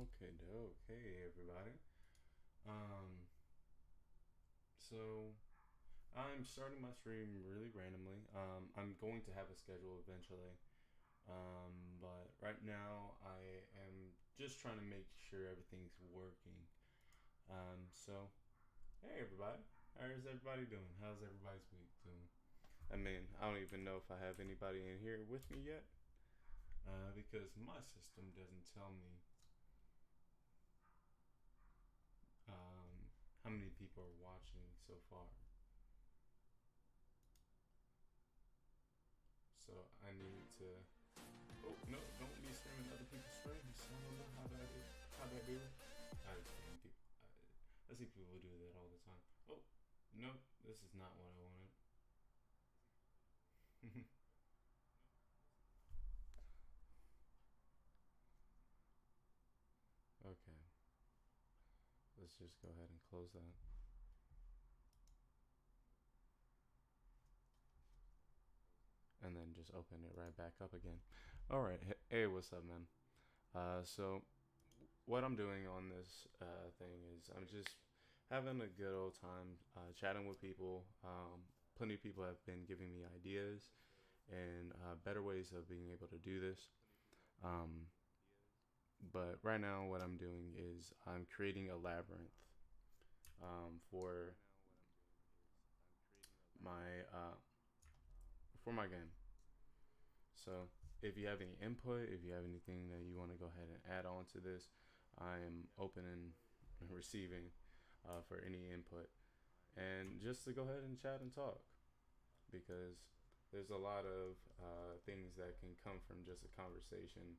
Okay, dope. Hey, everybody. Um, so I'm starting my stream really randomly. I'm going to have a schedule eventually. But right now I am just trying to make sure everything's working. So hey, everybody. How's everybody doing? How's everybody's week doing? I mean, I don't even know if I have anybody in here with me yet, because my system doesn't tell me um, how many people are watching so far. So I need to. Oh no! Don't be streaming other people's streams. I don't know how that do. I see people. I see people do that all the time. Oh no! This is not what I wanted. Okay, let's just go ahead and close that, and then just open it right back up again. All right. Hey, what's up, man? So what I'm doing on this thing is I'm just having a good old time chatting with people. Plenty of people have been giving me ideas and better ways of being able to do this. Um, but right now, what I'm doing is I'm creating a labyrinth for my game. So if you have any input, if you have anything that you want to go ahead and add on to this, I am open and receiving for any input. And just to go ahead and chat and talk, because there's a lot of things that can come from just a conversation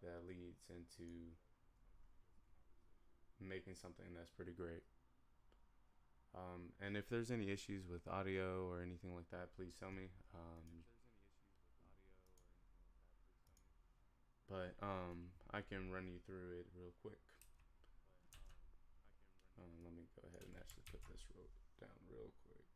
that leads into making something that's pretty great. And if there's any issues with audio or anything like that, please tell me. But I can run you through it real quick. Let me go ahead and actually put this down real quick.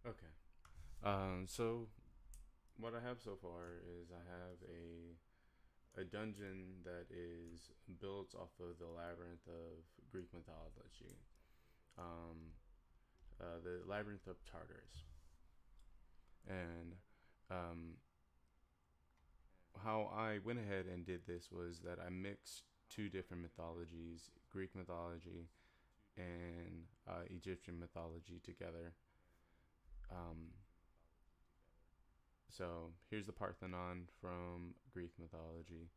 Okay. So what I have so far is I have a dungeon that is built off of the labyrinth of Greek mythology, um, the labyrinth of Tartarus, and um, how I went ahead and did this was that I mixed two different mythologies, Greek mythology and Egyptian mythology together. Um, so here's the Parthenon from Greek mythology.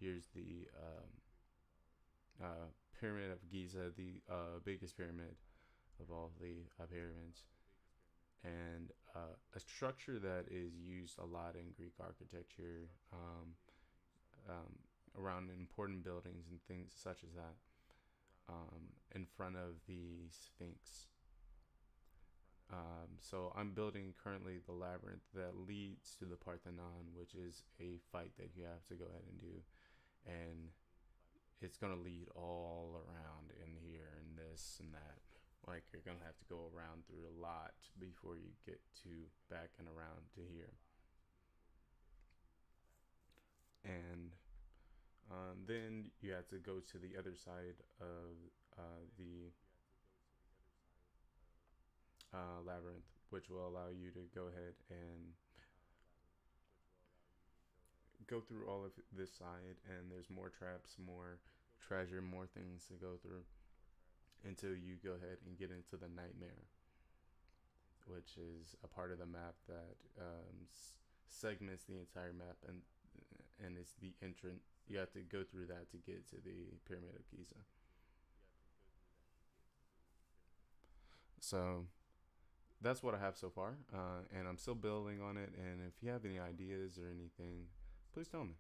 Here's the Pyramid of Giza, the biggest pyramid of all the pyramids, and a structure that is used a lot in Greek architecture, um, around important buildings and things such as that, in front of the Sphinx. So I'm building currently the labyrinth that leads to the Parthenon, which is a fight that you have to go ahead and do, and it's gonna lead all around in here and this and that. Like you're gonna have to go around through a lot before you get to back and around to here. And then you have to go to the other side of the labyrinth, which will allow you to go ahead and go through all of this side. And there's more traps, more treasure, more things to go through until you go ahead and get into the nightmare, which is a part of the map that segments the entire map, and it's the entrance. You have to go through that to get to the Pyramid of Giza. So that's what I have so far, and I'm still building on it. And if you have any ideas or anything, please tell me.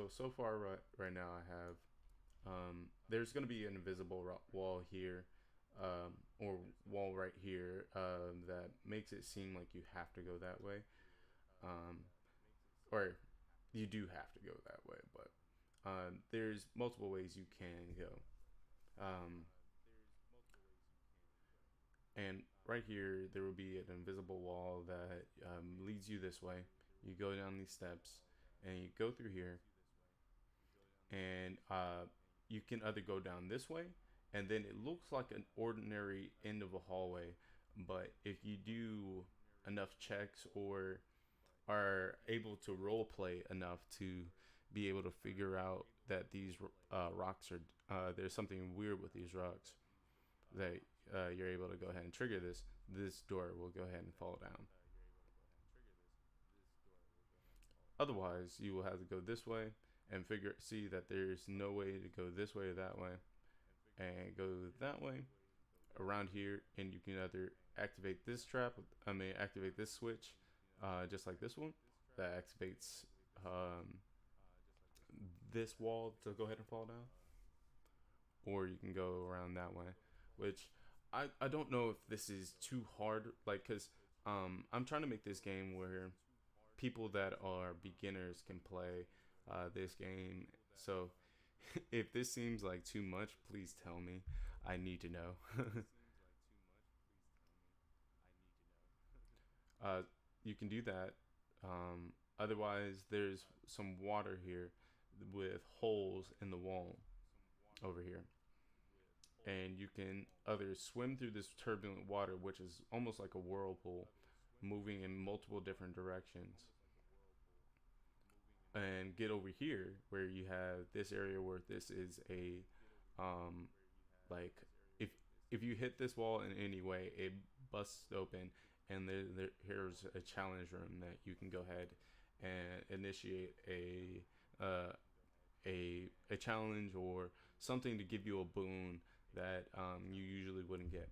So far right now I have there's gonna be an invisible wall here, or wall right here, that makes it seem like you have to go that way. um, or you do have to go that way, but there's multiple ways you can go. Um, and right here, there will be an invisible wall that leads you this way. You go down these steps, and you go through here, and you can either go down this way, and then it looks like an ordinary end of a hallway. But if you do enough checks or are able to role play enough to be able to figure out that these rocks are there's something weird with these rocks, that you're able to go ahead and trigger this door will go ahead and fall down. Otherwise, you will have to go this way and see that there's no way to go this way or that way, and go that way around here, and you can either activate this trap. I mean, activate this switch, just like this one, that activates this wall to go ahead and fall down, or you can go around that way, which I don't know if this is too hard, like, because I'm trying to make this game where people that are beginners can play this game. So if this seems like too much, please tell me. I need to know. uh, you can do that. Otherwise, there's some water here with holes in the wall over here, and you can either swim through this turbulent water, which is almost like a whirlpool, moving in multiple different directions, and get over here where you have this area where this is a um like if if you hit this wall in any way, it busts open, and here's a challenge room that you can go ahead and initiate a challenge or something to give you a boon that you usually wouldn't get.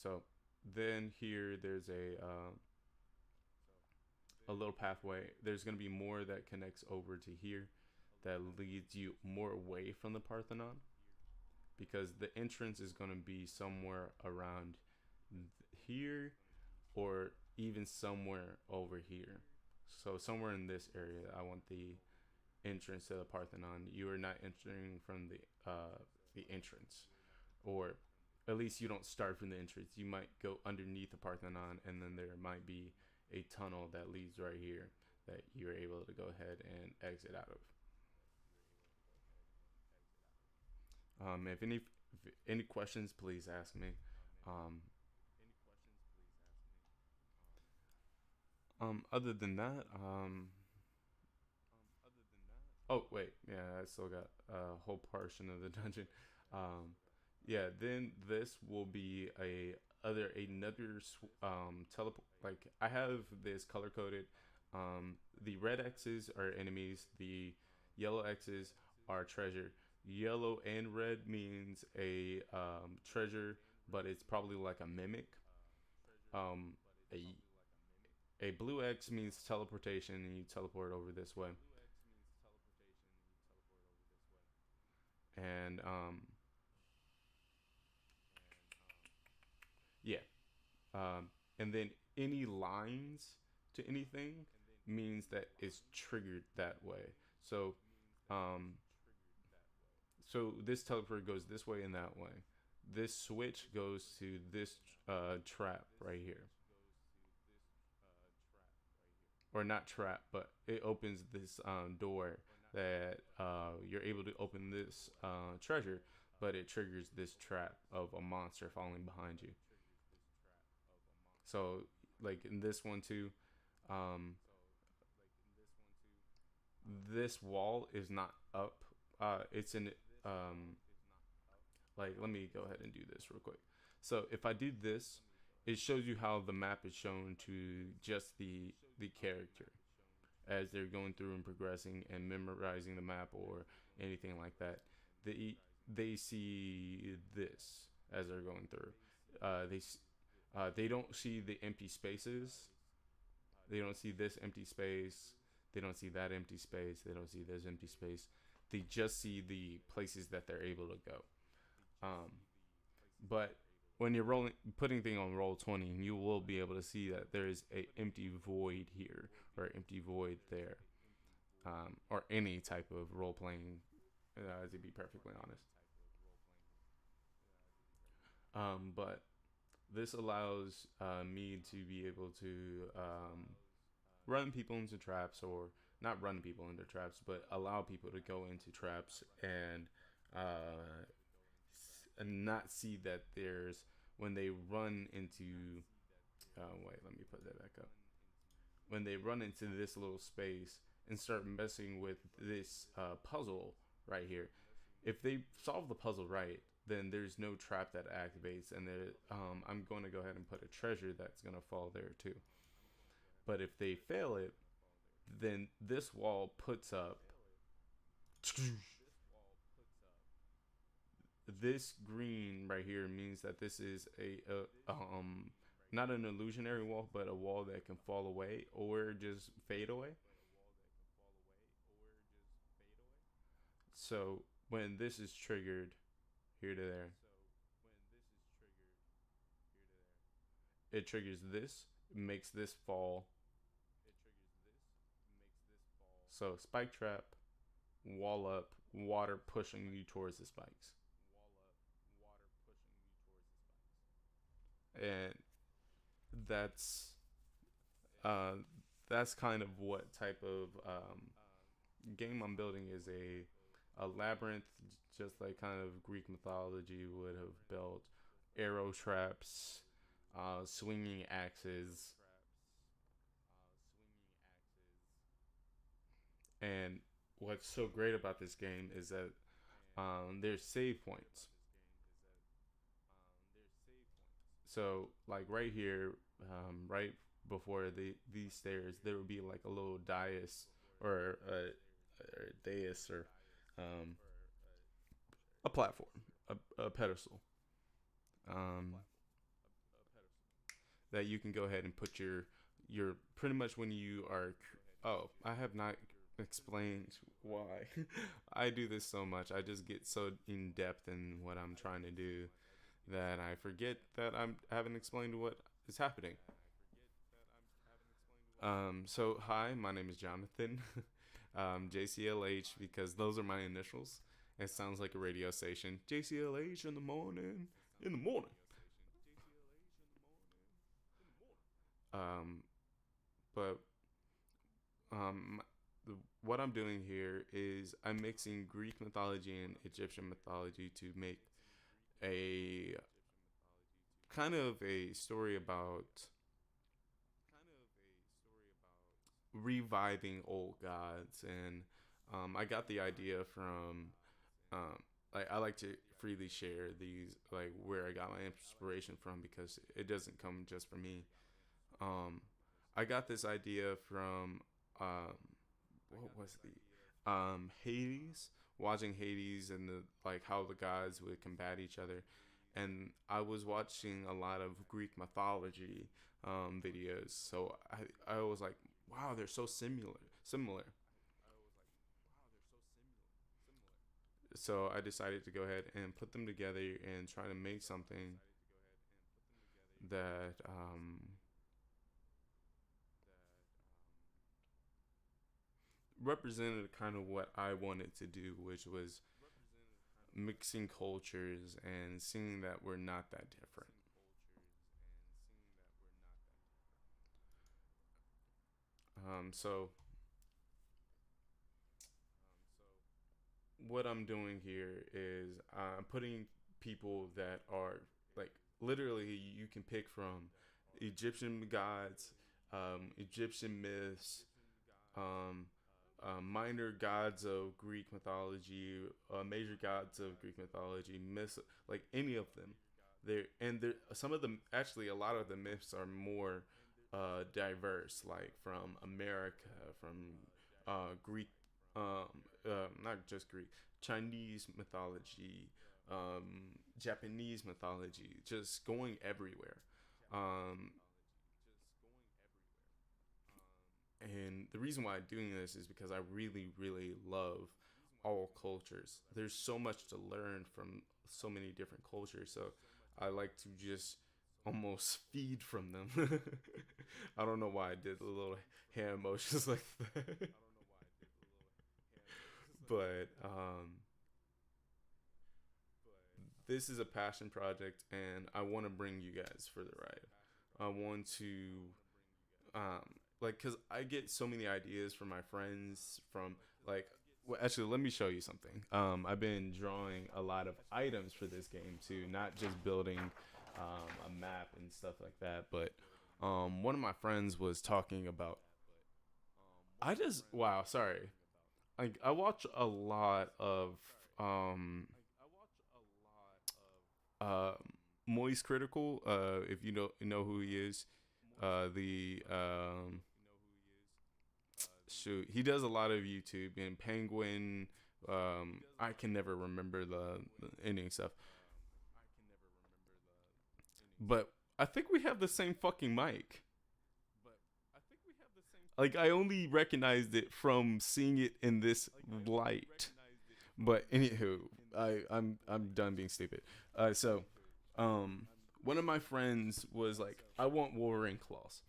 So then here there's a little pathway. There's going to be more that connects over to here that leads you more away from the Parthenon, because the entrance is going to be somewhere around here or even somewhere over here. So somewhere in this area, I want the entrance to the Parthenon. You are not entering from the entrance, or at least you don't start from the entrance. You might go underneath the Parthenon, and then there might be a tunnel that leads right here that you're able to go ahead and exit out of. If any questions, please ask me. Um, other than that, oh wait, yeah, I still got a whole portion of the dungeon. Um, yeah, then this will be a other another teleport. Like, I have this color coded. The red X's are enemies. The yellow X's are treasure. Yellow and red means a treasure, but it's probably like a mimic. Um, a blue X means teleportation, and you teleport over this way. And yeah, and then any lines to anything means that it's triggered that way. So, um, so this teleport goes this way and that way. This switch goes to this trap right here, or not trap, but it opens this door that you're able to open this treasure, but it triggers this trap of a monster falling behind you. So, like in this one too, um, this wall is not up. It's in like, let me go ahead and do this real quick. So if I do this, it shows you how the map is shown to just the character as they're going through and progressing and memorizing the map or anything like that. They see this as they're going through. They don't see the empty spaces. They don't see this empty space. They don't see that empty space. They don't see this empty space. They just see the places that they're able to go. Um, but when you're rolling putting thing on roll 20, you will be able to see that there is a empty void here or empty void there, or any type of role playing, to be perfectly honest. But this allows me to be able to run people into traps, or not run people into traps, but allow people to go into traps uh, and not see that there's when they run into. Wait, let me put that back up. When they run into this little space and start messing with this puzzle right here, if they solve the puzzle right, then there's no trap that activates, and I'm going to go ahead and put a treasure that's going to fall there too. But if they fail it, then this wall puts up this green right here means that this is a not an illusionary wall, but a wall that can fall away or just fade away. So when this is triggered here to there, it triggers this, makes this fall. So spike trap, wall up, water pushing you towards the spikes. And that's uh, that's kind of what type of game I'm building is a labyrinth, just like kind of Greek mythology would have built. Arrow traps, swinging axes, and what's so great about this game is that there's save points. So like right here, right before these stairs, there would be like a little dais or a dais or um, a platform, a pedestal, um, that you can go ahead and put your pretty much when you are. Oh, I have not explained why I do this so much. I just get so in depth in what I'm trying to do that I forget that I haven't explained what is happening. So hi, my name is Jonathan, JCLH, because those are my initials. It sounds like a radio station. JCLH in the morning, in the morning. Um, but um, what I'm doing here is I'm mixing Greek mythology and Egyptian mythology to make a kind of a story about reviving old gods. And I got the idea from like I like to freely share these, like where I got my inspiration from, because it doesn't come just from me. um I got this idea from um what was the Hades, watching Hades and the like how the gods would combat each other. And I was watching a lot of Greek mythology videos, so I was like, wow, they're so similar. So I decided to go ahead and put them together and try to make something that represented kind of what I wanted to do, which was mixing cultures and seeing that we're not that different. So what I'm doing here is I'm putting people that are like literally you can pick from Egyptian gods, Egyptian myths, um, minor gods of Greek mythology, major gods of Greek mythology, myths, like any of them. There some of them, actually a lot of the myths are more diverse, like from America, from Greek, not just Greek, Chinese mythology, Japanese mythology, just going everywhere. Um, And the reason why I'm doing this is because I really, really love all cultures. There's so much to learn from so many different cultures. So I like to just almost feed from them. I don't know why I did the little hand motions like that. But this is a passion project, and I want to bring you guys for the ride. I want to like because I get so many ideas from my friends from like well actually let me show you something. I've been drawing a lot of items for this game too, not just building a map and stuff like that, but one of my friends was talking about I just wow sorry like I watch a lot of um uh Moist Critical, if you know who he is, the shoot, he does a lot of YouTube and Penguin. I can never remember the ending stuff, but I think we have the same fucking mic. Like I only recognized it from seeing it in this light. But anywho, I'm done being stupid. So, um, one of my friends was like, "I want Wolverine claws,"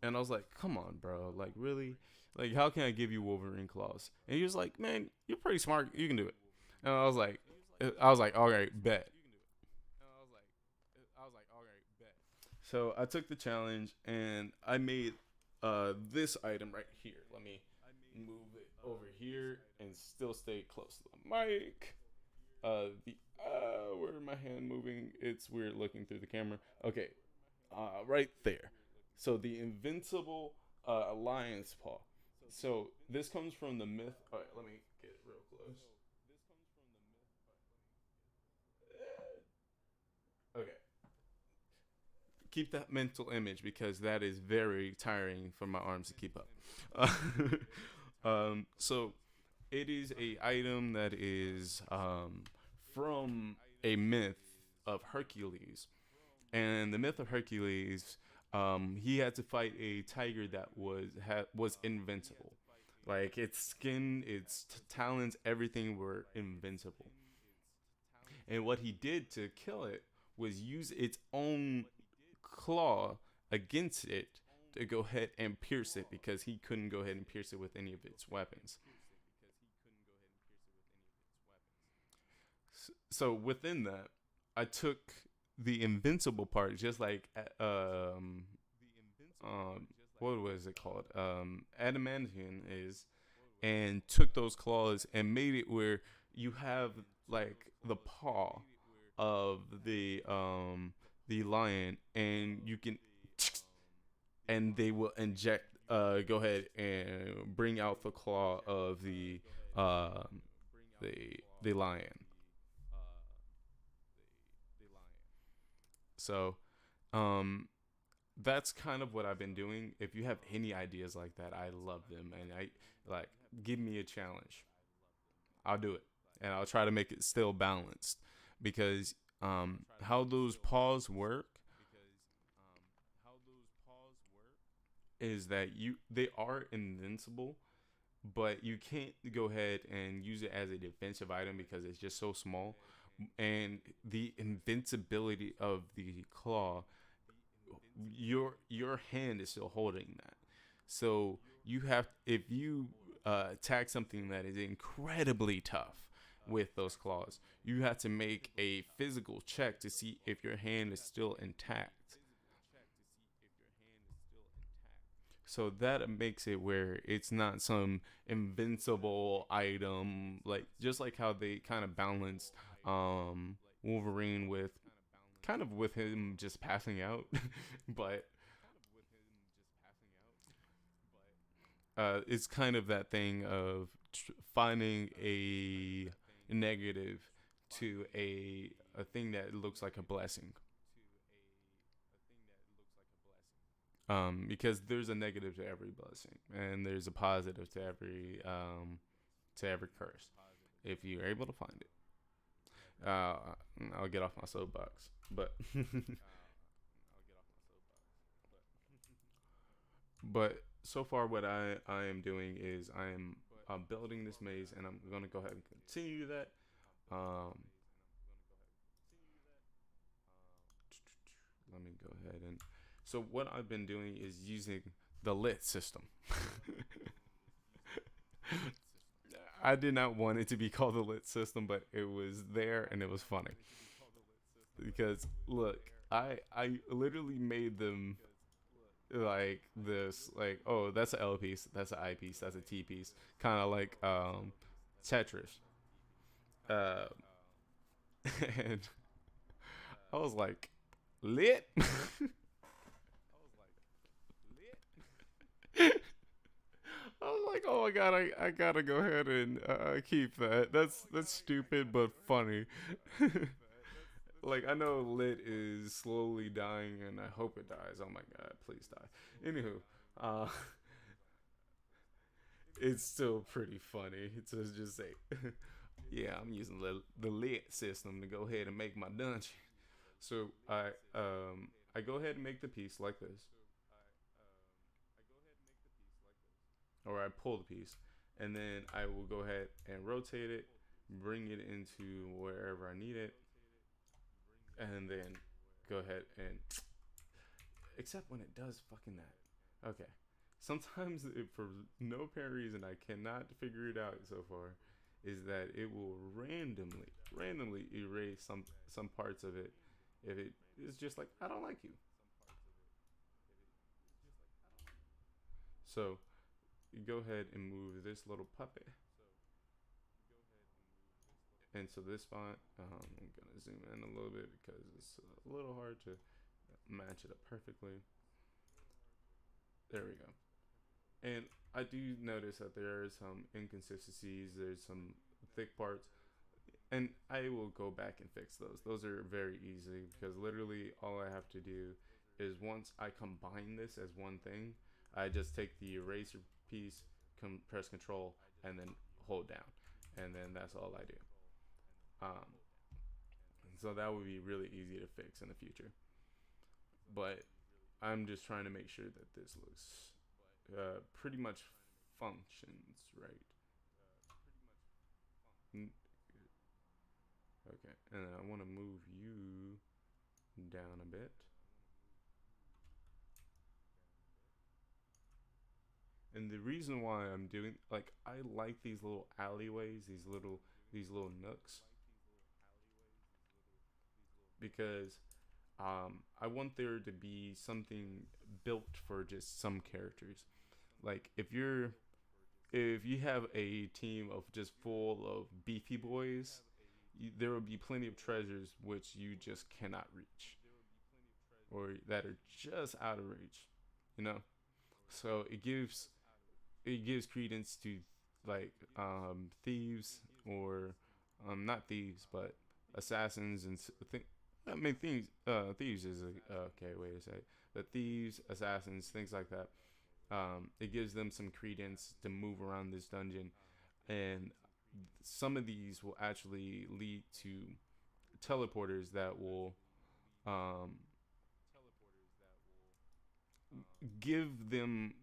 and I was like, "Come on, bro! Like, really? Like, how can I give you Wolverine claws?" And he was like, "Man, you're pretty smart. You can do it." And I was like, "All right, bet." So I took the challenge and I made this item right here. Let me move it over here and still stay close to the mic. The where my hand moving? It's weird looking through the camera. Okay, right there. So the invincible lion's paw. So this comes from the myth. All right, let me get real close. Okay, keep that mental image because that is very tiring for my arms to keep up. So it is a item that is from a myth of Hercules, and the myth of Hercules, he had to fight a tiger that was invincible. Like its skin, its talons, everything were invincible. And what he did to kill it was use its own claw against it to go ahead and pierce it because he couldn't go ahead and pierce it with any of its weapons. So within that, I took the invincible part, just like um, what was it called? Adamantium is, and took those claws and made it where you have like the paw of the lion, and you can, and they will inject. Go ahead and bring out the claw of the lion. So, um, that's kind of what I've been doing. If you have any ideas like that, I love them, and I like give me a challenge. I'll do it, and I'll try to make it still balanced because how those paws work is that they are invincible, but you can't go ahead and use it as a defensive item because it's just so small, and the invincibility of the claw, your hand is still holding that. So you have if you attack something that is incredibly tough with those claws, you have to make a physical check to see if your hand is still intact. So that makes it where it's not some invincible item, like just like how they kind of balanced Wolverine with kind of with him just passing out, but it's kind of that thing of finding a negative to a thing that looks like a blessing. Because there's a negative to every blessing, and there's a positive to every curse. If you're able to find it, I'll get off my soapbox. But but so far, what I am doing is I am building this maze, and I'm gonna go ahead and continue that. Um, let me go ahead and. So what I've been doing is using the lit system. I did not want it to be called the lit system, but it was there and it was funny because look, I literally made them like this, like, oh, that's an L piece, that's an I piece, that's a T piece, kind of like Tetris. Uh, and I was like, lit. I was like, oh my god, I gotta go ahead and keep that. That's stupid but funny. Like I know lit is slowly dying, and I hope it dies. Oh my god, please die. Anywho, uh, it's still pretty funny to just say, yeah, I'm using the lit system to go ahead and make my dungeon. So I go ahead and make the piece like this, or I pull the piece, and then I will go ahead and rotate it, bring it into wherever I need it, and then go ahead and except when it does fucking that. Okay. Sometimes for no apparent reason I cannot figure it out so far is that it will randomly erase some parts of it if it is just like I don't like you. So you go ahead and move this little puppet into this spot. I'm gonna zoom in a little bit because it's a little hard to match it up perfectly. There we go. And I do notice that there are some inconsistencies. There's some thick parts, and I will go back and fix those. Those are very easy because literally all I have to do is once I combine this as one thing, I just take the eraser piece, press Control, and then hold down, and then that's all I do. Um, so that would be really easy to fix in the future. But I'm just trying to make sure that this looks pretty much functions right. Okay, and I want to move you down a bit. And the reason why I'm doing like I like these little alleyways, these little nooks because I want there to be something built for just some characters. Like if you have a team of just full of beefy boys, there will be plenty of treasures which you just cannot reach or that are just out of reach, you know. So it gives credence to like thieves or not thieves but assassins and I mean thieves is a okay way to say it. But thieves, assassins, things like that. It gives them some credence to move around this dungeon, and some of these will actually lead to teleporters that will um, give them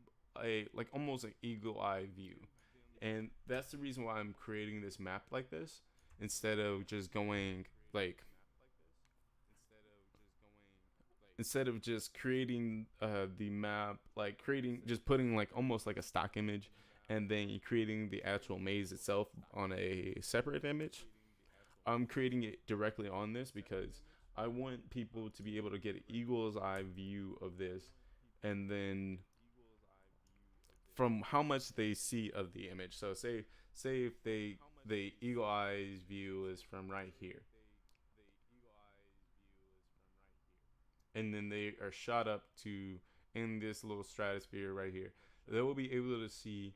a like almost an eagle eye view, and that's the reason why I'm creating this map like this like instead of just creating the map like creating just putting like almost like a stock image and then creating the actual maze itself on a separate image. I'm creating it directly on this because I want people to be able to get an eagle's eye view of this, and then from how much they see of the image. So say if the eagle eyes view is from right here, and then they are shot up to in this little stratosphere right here, they will be able to see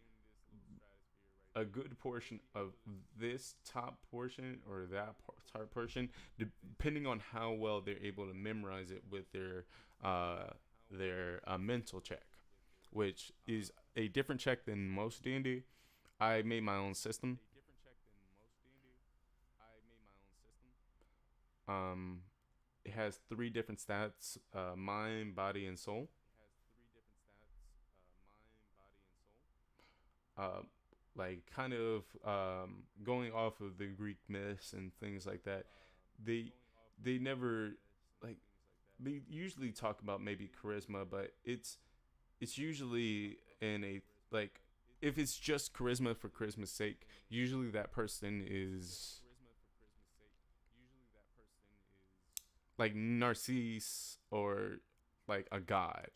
a good portion of this top portion or that top portion, depending on how well they're able to memorize it with their mental check, which is a different check than most D&D. I made my own system. Um, it has three different stats: mind, body, and soul. Uh, like kind of going off of the Greek myths and things like that. They they never like they usually talk about maybe charisma, but it's usually in a like if it's just charisma for charisma's sake, usually that person is like Narcisse or like a god.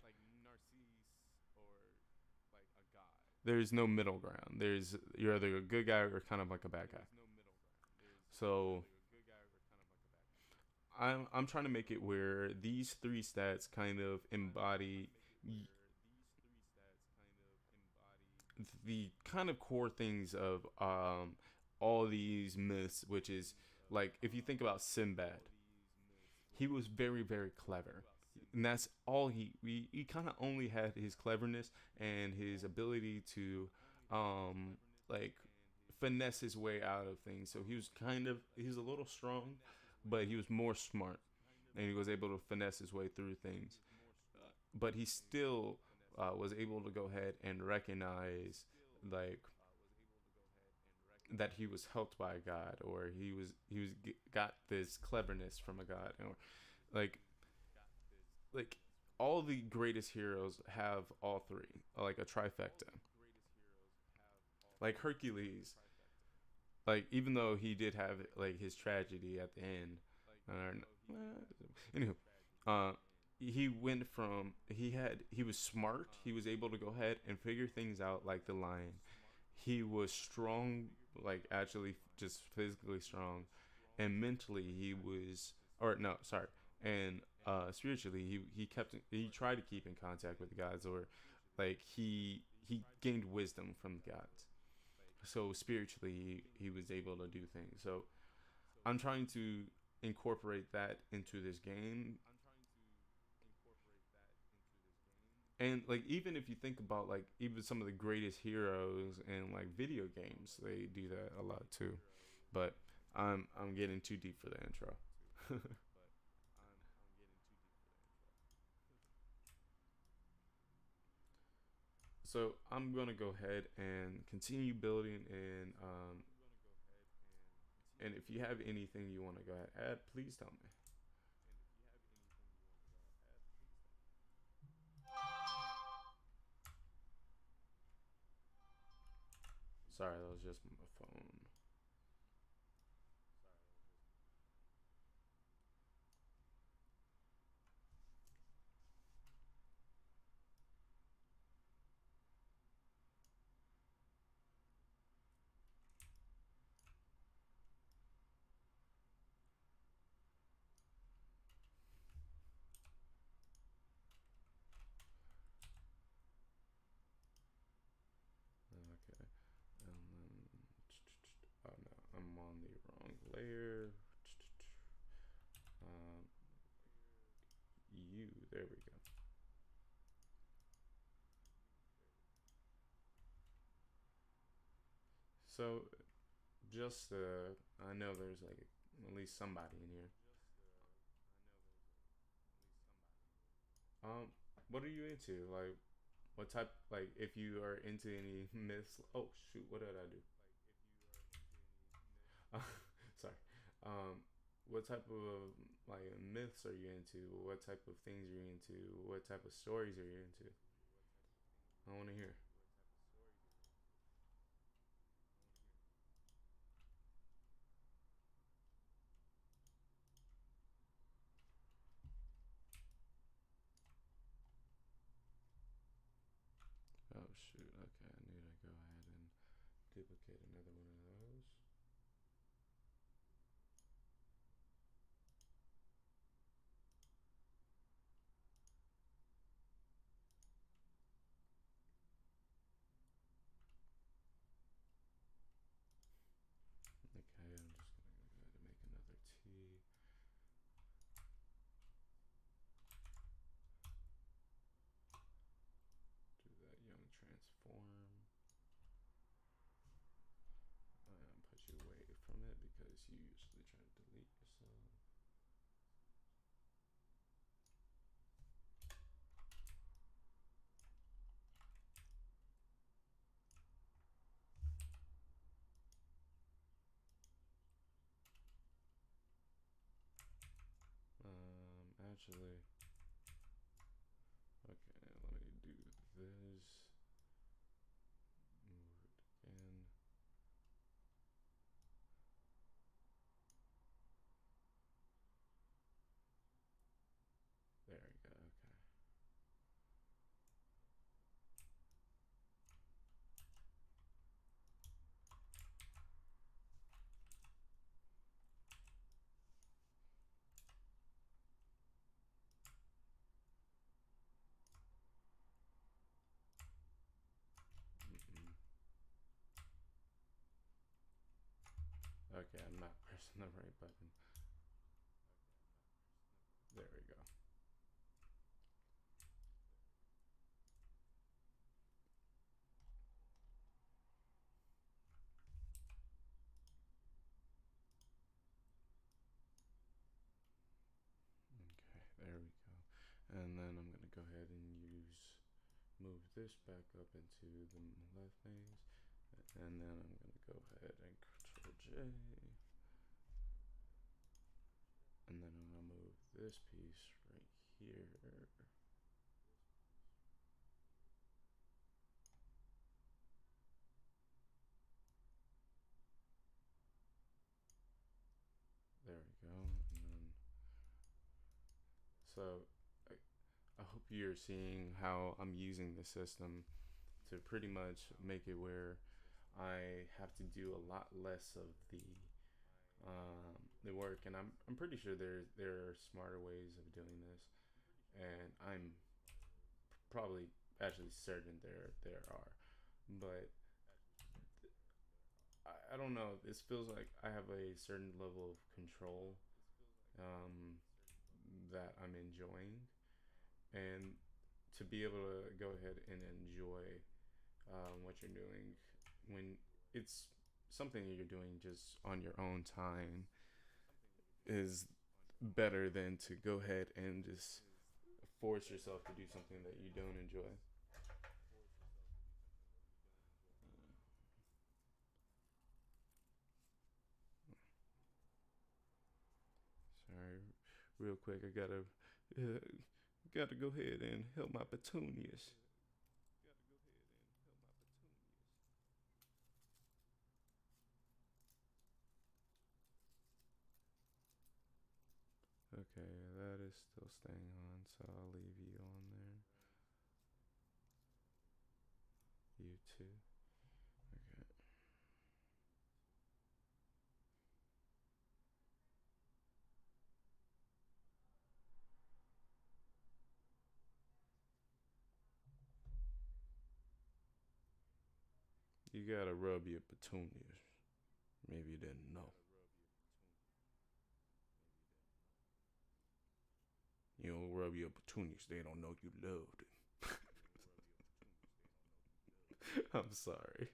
There's no middle ground. There's you're either a good guy or kind of like a bad guy. So I'm trying to make it where these three stats kind of embody the kind of core things of all these myths, which is like if you think about Sinbad, he was very clever, and that's all he kind of only had his cleverness and his ability to like finesse his way out of things. So he was a little strong, but he was more smart, and he was able to finesse his way through things. But he still was able to go ahead and recognize like that he was helped by a god, or he was got this cleverness from a god, or like like all the greatest heroes have all three, like a trifecta. Like Hercules, like even though he did have like his tragedy at the end, anywho, uh, he was smart. He was able to go ahead and figure things out like the lion. He was strong, like actually just physically strong, and mentally he was, or no, sorry, and spiritually he tried to keep in contact with the gods, or like he gained wisdom from the gods. So spiritually he was able to do things. So I'm trying to incorporate that into this game. And like even if you think about like even some of the greatest heroes in like video games, they do that a lot too. But I'm getting too deep for the intro. So I'm gonna go ahead and continue building, and if you have anything you want to go ahead add, please tell me. Sorry, that was just my phone. Okay, and then oh no, I'm on the wrong layer. Um, there we go. So just I know there's like at least somebody in here. Um, what are you into? Like, what type? Like, if you are into any myths? Oh shoot, what did I do? Sorry. Um, what type of like myths are you into? What type of things are you into? What type of stories are you into? I want to hear. Oh shoot. Okay, I need to go ahead and duplicate another one of those. Okay, I'm just gonna go ahead and make another T. Do that young transform. Put you away from it because you usually try to delete yourself. Actually, Okay, I'm not pressing the right button. There we go. Okay, there we go. And then I'm gonna go ahead and move this back up into the left maze. And then I'm gonna go ahead and Control J. And then I'm gonna move this piece right here. There we go. And then, so I hope you're seeing how I'm using the system to pretty much make it where I have to do a lot less of the work, and I'm pretty sure there are smarter ways of doing this, and I'm probably actually certain there are, but I don't know. This feels like I have a certain level of control um, that I'm enjoying, and to be able to go ahead and enjoy what you're doing when it's something that you're doing just on your own time is better than to go ahead and just force yourself to do something that you don't enjoy. Sorry, real quick, I uh, gotta go ahead and help my petunias. Okay, that is still staying on, so I'll leave you on there. You too. Okay. You gotta rub your petunias. Maybe you didn't know. You don't rub your petunias, they don't know you loved it. I'm sorry.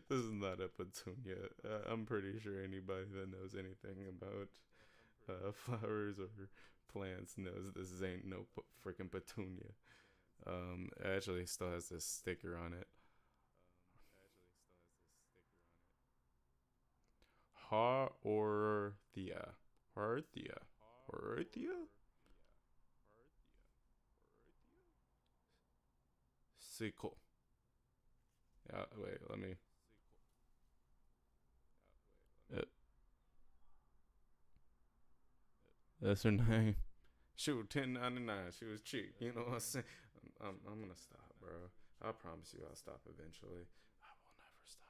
This is not a petunia. I'm pretty sure anybody that knows anything about flowers or plants knows this ain't no freaking petunia. It actually still has this sticker on it. Haorthia. Haorthia. Haorthia? Sickle. Yeah, wait, let me. Uh, that's her name. She was 10.99. She was cheap. You know what I'm saying? I'm gonna stop, bro. I promise you, I'll stop eventually. I will never stop.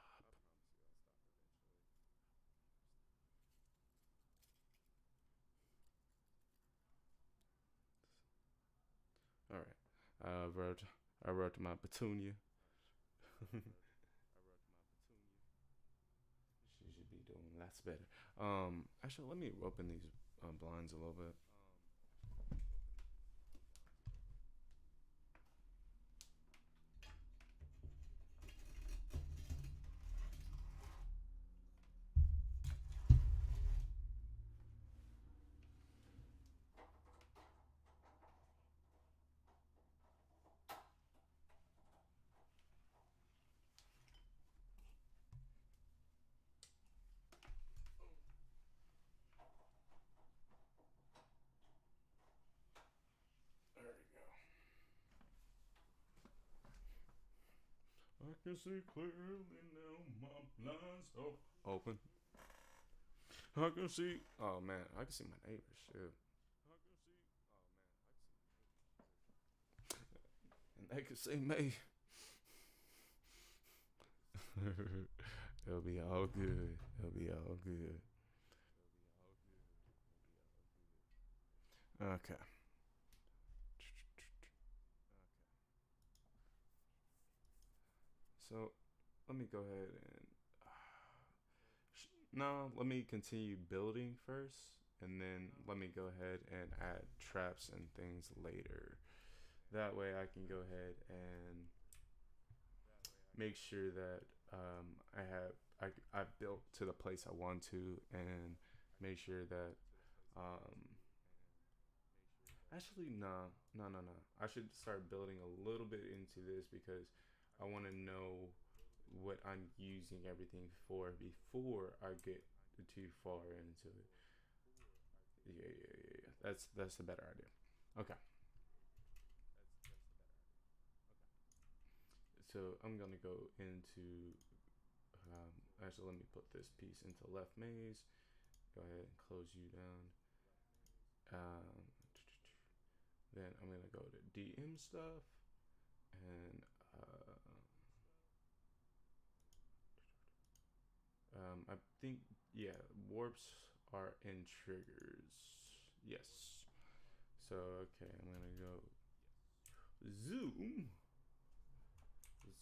All right. I wrote. I wrote my petunia. She should be doing lots better. Actually, let me open these blinds a little bit. There we go. I can see clearly now. My blinds open. I can see. Oh man, I can see my neighbors. Shit, and they can see me. It'll be all good. It'll be all good. Okay. So let me go ahead and No, let me continue building first, and then let me go ahead and add traps and things later. That way, I can go ahead and make sure that I have I've built to the place I want to, and make sure that um, actually no. I should start building a little bit into this because I want to know what I'm using everything for before I get too far into it. Yeah. That's the better idea. Okay, so I'm gonna go into. Actually, let me put this piece into left maze. Go ahead and close you down. Um, then I'm gonna go to DM stuff, and I think yeah, warps are in triggers. Yes. So okay, I'm gonna go zoom,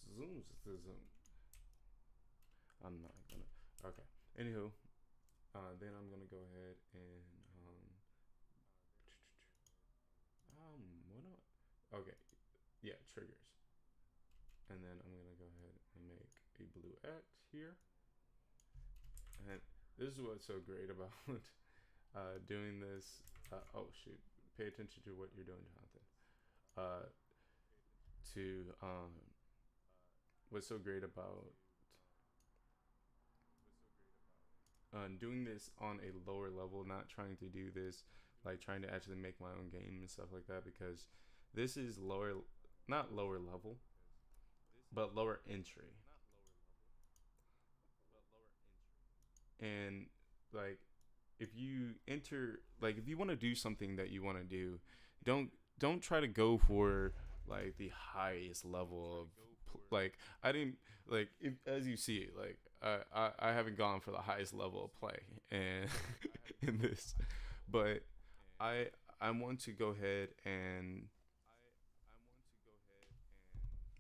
zoom. I'm not gonna. Okay. Anywho, then I'm gonna go ahead and what? Okay. Yeah, triggers. And then I'm gonna go ahead and make a blue X here. And this is what's so great about doing this. Oh shoot! Pay attention to what you're doing, Jonathan. Uh, to what's so great about doing this on a lower level, not trying to do this like trying to actually make my own game and stuff like that, because this is lower, not lower level, but lower entry. And like if you enter, like if you want to do something that you want to do, don't don't try to go for like the highest level of like I didn't like if, as you see it, like I haven't gone for the highest level of play and in this, but I I want to go ahead and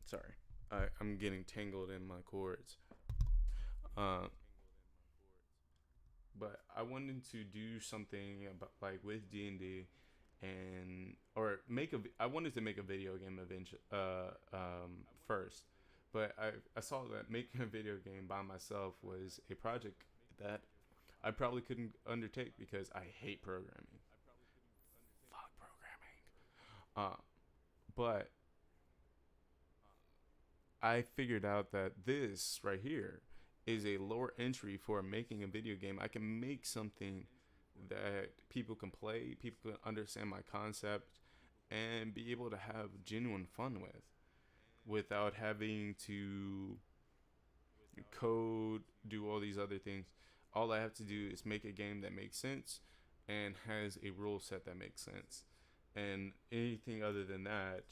sorry, I'm getting tangled in my cords. Uh, but I wanted to do something about like with D and or make a I wanted to make a video game eventually first, but I saw that making a video game by myself was a project that I probably couldn't undertake because I hate programming. Fuck programming. But I figured out that this right here is a lower entry for making a video game. I can make something that people can play, people can understand my concept, and be able to have genuine fun with without having to code, do all these other things. All I have to do is make a game that makes sense and has a rule set that makes sense. And anything other than that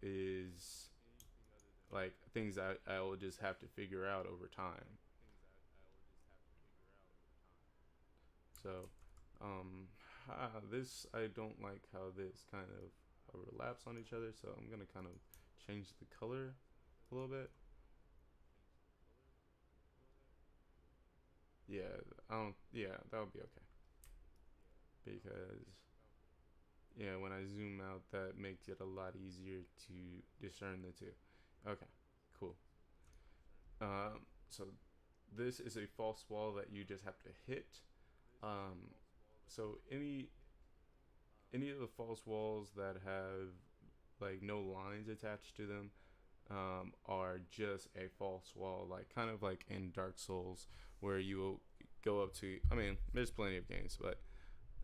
is like things that I will just have to figure out over time. So, this I don't like how this kind of overlaps on each other. So I'm gonna kind of change the color a little bit. Yeah, I don't. Yeah, that would be okay because yeah, when I zoom out, that makes it a lot easier to discern the two. Okay, cool. So this is a false wall that you just have to hit. Um, so any of the false walls that have like no lines attached to them are just a false wall, like kind of like in Dark Souls, where you will go up to. I mean, there's plenty of games, but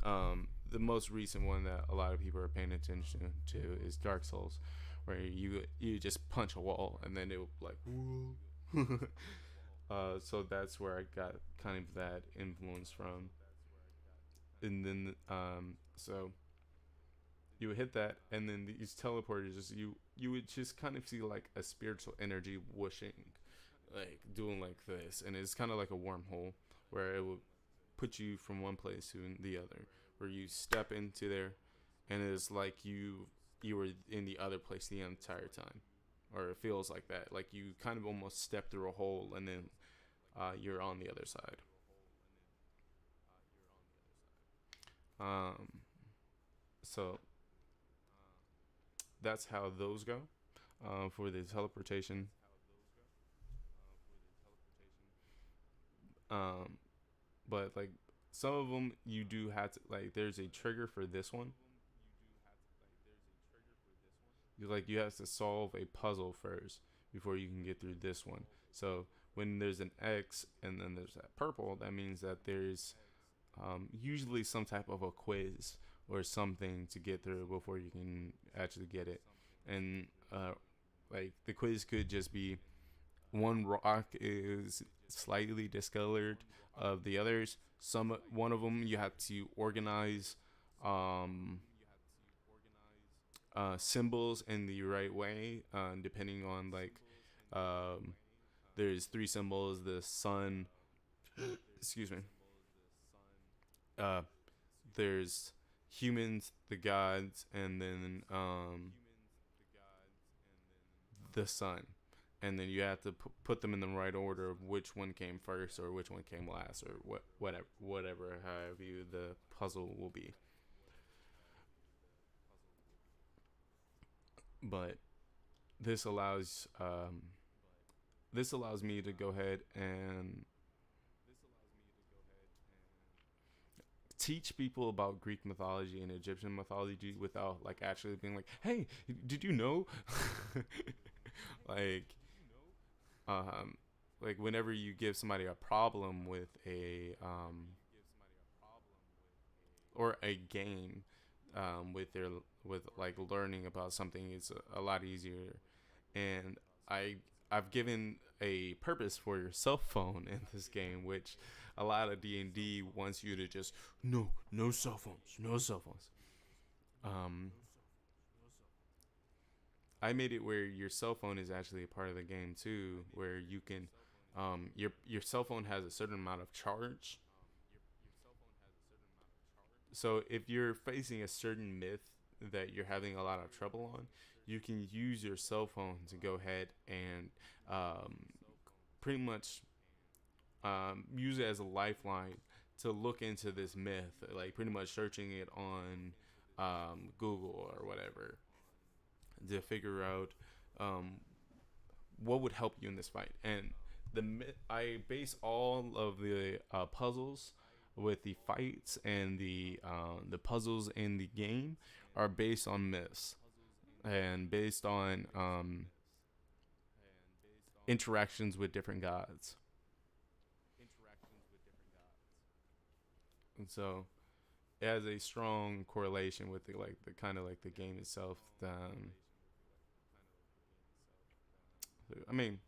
the most recent one that a lot of people are paying attention to is Dark Souls, where you just punch a wall and then it will like whoa. So that's where I got kind of that influence from, and then so you would hit that, and then these teleporters, you would just kind of see like a spiritual energy whooshing, like doing like this, and it's kind of like a wormhole where it would put you from one place to the other, where you step into there, and it's like you were in the other place the entire time, or it feels like that, like you kind of almost step through a hole, and then you're on the other side. Um, so that's how those go. For the teleportation. Um, but like some of them, you do have to like. There's a trigger for this one. You have to solve a puzzle first before you can get through this one. So when there's an X and then there's that purple, that means that there's usually some type of a quiz or something to get through before you can actually get it. And like the quiz could just be one rock is slightly discolored of the others. Some one of them you have to organize um, symbols in the right way, depending on like um, there's three symbols: the sun. Excuse me. Uh, there's humans, the gods, and then the sun. And then you have to put them in the right order of which one came first or which one came last or whatever however the puzzle will be. But this allows this allows me to go ahead and teach people about Greek mythology and Egyptian mythology without like actually being like, "Hey, did you know?" like, um, like whenever you give somebody a problem with a or a game with their with like learning about something, it's a lot easier. And I I've given a purpose for your cell phone in this game, which a lot of D&D wants you to just no cell phones, no cell phones. Um, I made it where your cell phone is actually a part of the game too, where you can your cell phone has a certain amount of charge. So if you're facing a certain myth that you're having a lot of trouble on, you can use your cell phone to go ahead and um, pretty much use it as a lifeline to look into this myth, like pretty much searching it on Google or whatever to figure out um, what would help you in this fight. And I base all of the puzzles with the fights and the puzzles in the game are based on myths and based on interactions with different gods. And so it has a strong correlation with the kind of like the game itself. I mean,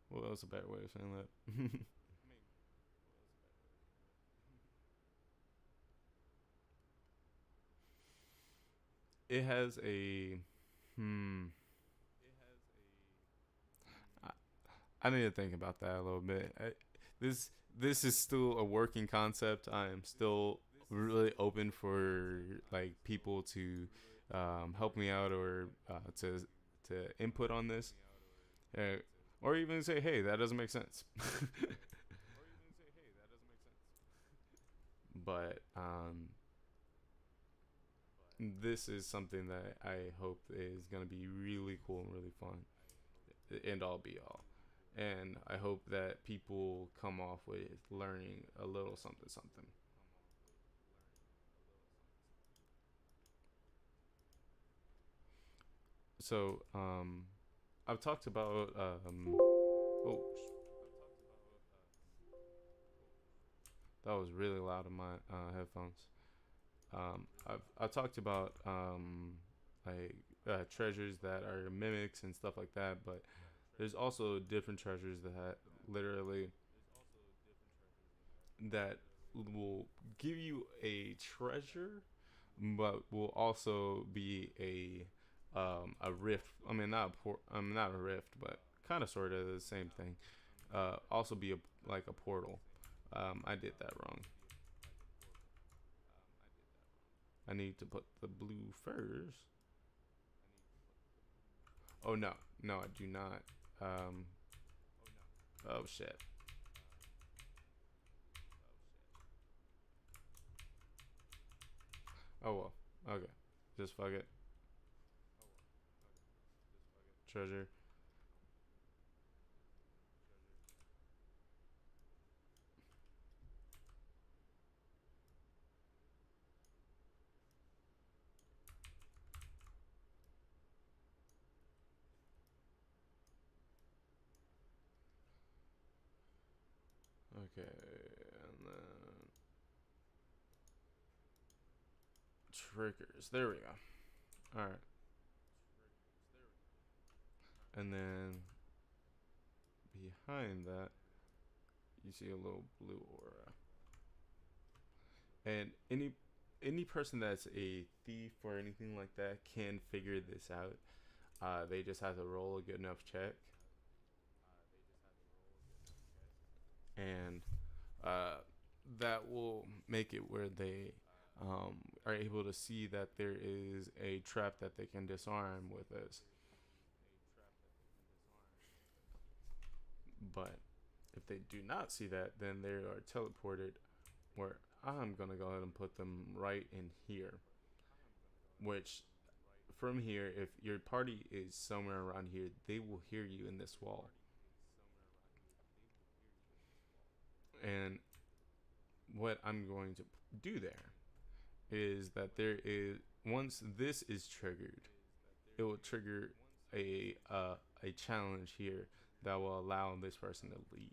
what else a better way of saying that? It has a hmm. I, I need to think about that a little bit. This this is still a working concept. I am still really open for like people to help me out or to input on this, uh, or even say, "Hey, that doesn't make sense." But this is something that I hope is gonna be really cool and really fun, end all be all. And I hope that people come off with learning a little something something. So I've talked about oh, that was really loud in my headphones. I've talked about like treasures that are mimics and stuff like that, but there's also different treasures that literally that will give you a treasure, but will also be a rift. I mean, not a rift, but kind of sort of the same thing. Also be like a portal. I did that wrong. I need to put the blue first. Oh no, no, I do not. Um, oh shit. Oh well. Okay. Just fuck it. Treasure. Okay. And then triggers. There we go. All right. And then behind that, you see a little blue aura. And any person that's a thief or anything like that can figure this out. They just have to roll a good enough check, and uh, that will make it where they are able to see that there is a trap that they can disarm with this. But if they do not see that, then they are teleported. Where I'm gonna go ahead and put them right in here. Which from here, if your party is somewhere around here, they will hear you in this wall. And what I'm going to do there is that there is once this is triggered, it will trigger a challenge here that will allow this person to leave.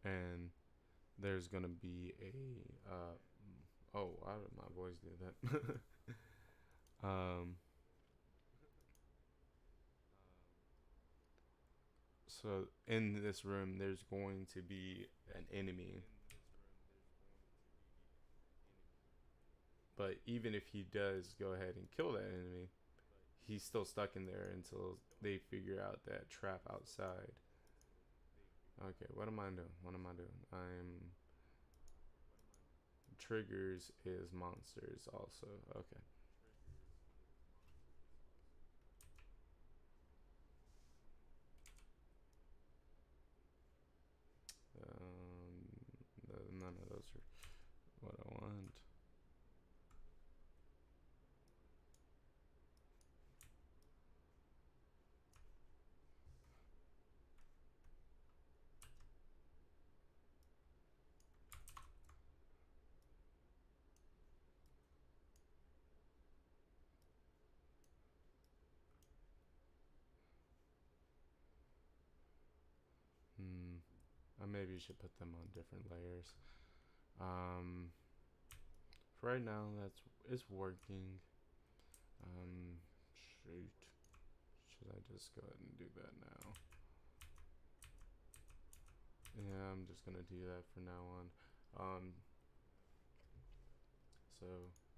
And there's gonna be a oh, why did my voice do that? So in this room, there's going to be an enemy, but even if he does go ahead and kill that enemy, he's still stuck in there until they figure out that trap outside. Okay, what am I doing? What am I doing? I'm triggers is monsters also. Okay. None of those are what I want. Hmm. I maybe should put them on different layers. Um. For right now, that's it's working. Um. Shoot. Should I just go ahead and do that now? Yeah, I'm just gonna do that for now on. Um. So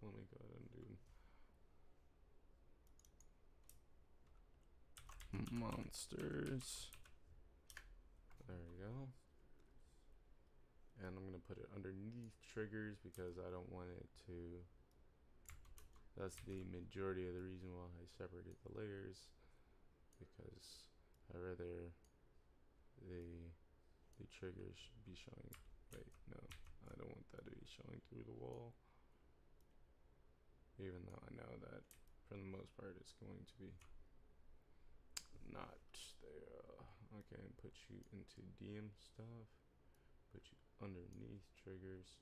let me go ahead and do monsters. There we go. And I'm gonna put it underneath triggers because I don't want it to. That's the majority of the reason why I separated the layers, because I rather the the triggers should be showing. Wait, no, I don't want that to be showing through the wall. Even though I know that for the most part it's going to be not there. Okay, put you into DM stuff. Put you underneath triggers.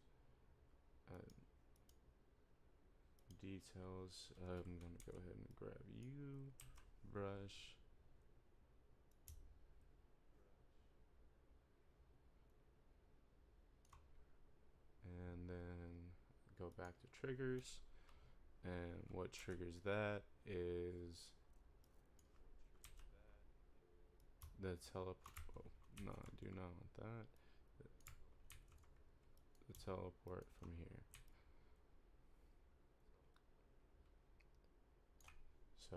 Details. I'm gonna go ahead and grab you. Brush. And then go back to triggers. And what triggers that is the teleport. Oh, no, I do not want that. teleport from here. So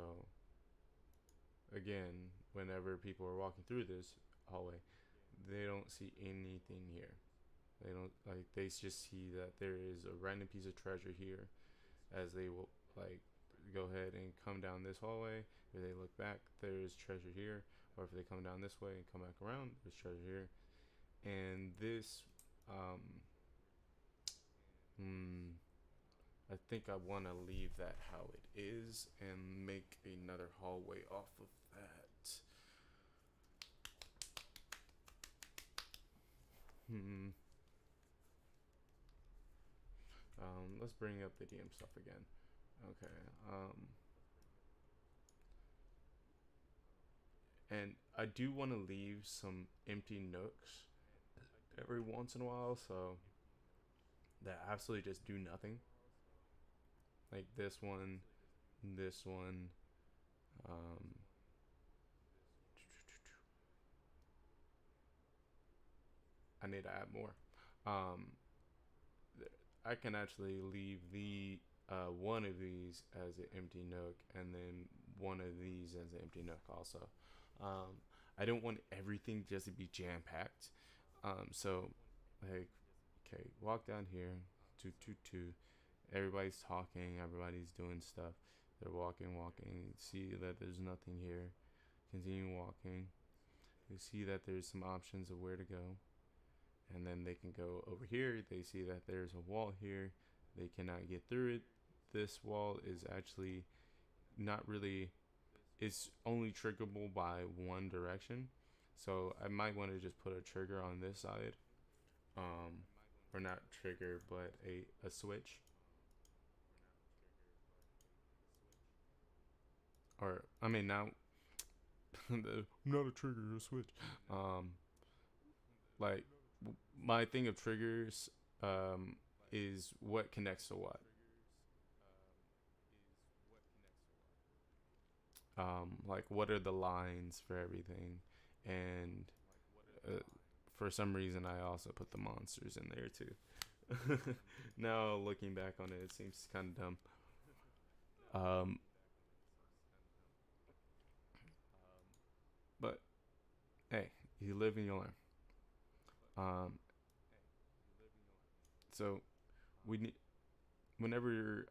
again, whenever people are walking through this hallway, they don't see anything here. They don't like they just see that there is a random piece of treasure here as they will like go ahead and come down this hallway. If they look back, there's treasure here. Or if they come down this way and come back around, there's treasure here. And this, um, hmm, I think I want to leave that how it is and make another hallway off of that. Hmm. Let's bring up the DM stuff again. Okay. And I do want to leave some empty nooks every once in a while, so that absolutely just do nothing. Like this one. Um, I need to add more. Um, I can actually leave the one of these as an empty nook, and then one of these as an empty nook also. Um, I don't want everything just to be jam packed. So like, okay, walk down here, two, two, two. Everybody's talking, everybody's doing stuff. They're walking. See that there's nothing here. Continue walking. You see that there's some options of where to go. And then they can go over here. They see that there's a wall here. They cannot get through it. This wall is actually not really, it's only triggerable by one direction. So I might want to just put a trigger on this side. Um, or not trigger, but a switch. Or, I mean, now, not a trigger, a switch. Um, like, my thing of triggers um, is what connects to what. Like what are the lines for everything, and for some reason I also put the monsters in there too. Now looking back on it, it seems kind of dumb. Um, but hey, you live and you learn. Um, so we need whenever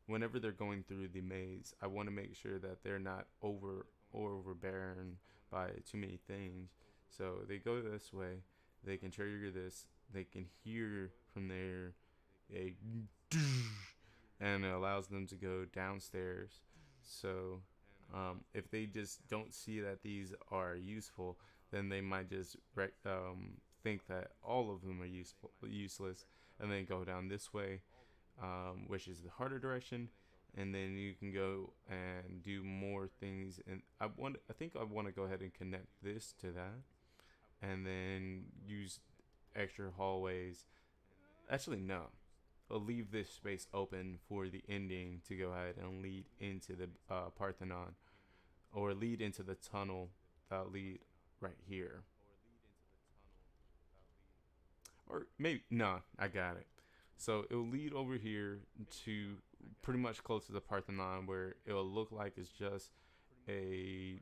whenever they're going through the maze, I want to make sure that they're not overbearing by too many things. So they go this way, they can trigger this, they can hear from there a and it allows them to go downstairs. So if they just don't see that these are useful, then they might just think that all of them are useless, and then go down this way, which is the harder direction, and then you can go and do more things. And I think I want to go ahead and connect this to that, and then use extra hallways. Actually, no. I'll leave this space open for the ending to go ahead and lead into the Parthenon, or lead into the tunnel that lead right here. Or maybe, no, I got it. So it'll lead over here to pretty much close to the Parthenon, where it'll look like it's just a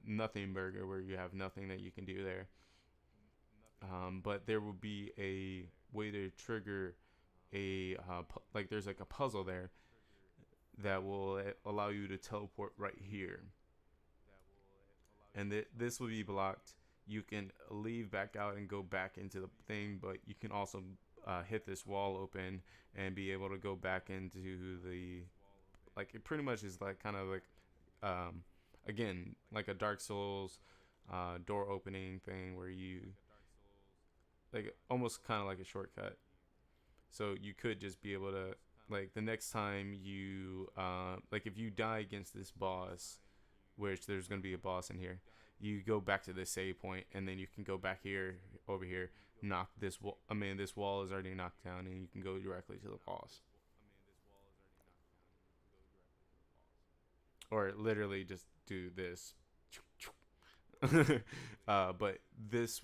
nothing burger where you have nothing that you can do there. But there will be a way to trigger like there's like a puzzle there that will allow you to teleport right here, and this will be blocked. You can leave back out and go back into the thing, but you can also hit this wall open and be able to go back into the, like, it pretty much is like kind of like um, again like a Dark Souls door opening thing where you like almost kind of like a shortcut. So you could just be able to, like, the next time you like if you die against this boss, which there's going to be a boss in here, you go back to the save point, and then you can go back here, over here, knock this wall. I mean, this wall is already knocked down, and you can go directly to the boss, or literally just do this. But this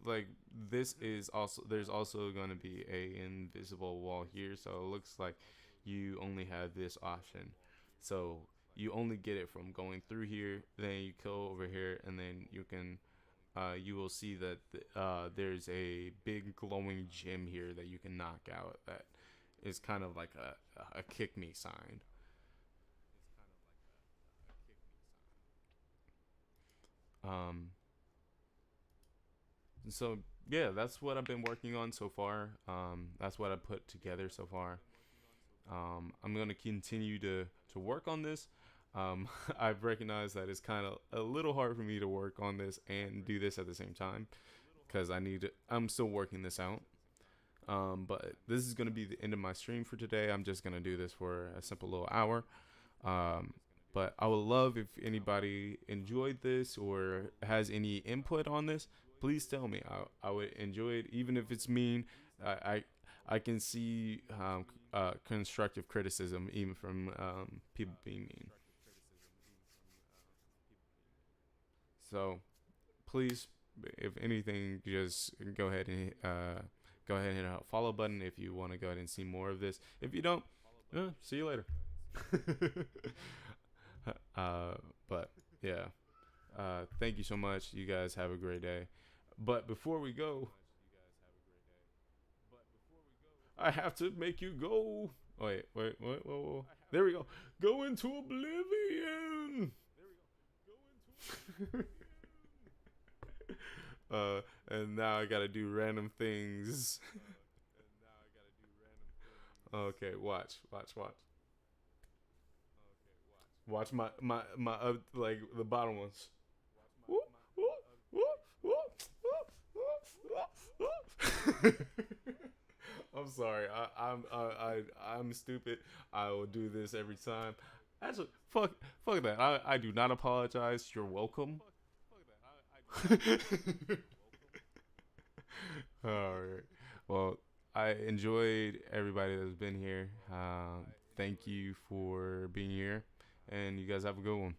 like this is also there's also going to be a invisible wall here, so it looks like you only have this option. So you only get it from going through here, then you go over here, and then you will see that there's a big glowing gem here that you can knock out. That is kind of like a kick me sign. Um, so yeah, that's what I've been working on so far. That's what I put together so far. I'm gonna continue to work on this. I've recognized that it's kind of a little hard for me to work on this and do this at the same time because I'm still working this out. But this is gonna be the end of my stream for today. I'm just gonna do this for a simple little hour. Um, but I would love if anybody enjoyed this or has any input on this. Please tell me. I would enjoy it, even if it's mean. I I, I can see constructive criticism even from people being mean. So please, if anything, just go ahead and hit a follow button if you want to go ahead and see more of this. If you don't, see you later. uh, but yeah, thank you so much. You guys have a great day. But before we go, I have to make you go. Wait, whoa. There we go. Go into oblivion. And now I gotta do random things. Okay, watch my like the bottom ones. I'm sorry. I'm stupid. I will do this every time. Actually, fuck that. I do not apologize. You're welcome. All right. Well, I enjoyed everybody that's been here. Thank you for being here, and you guys have a good one.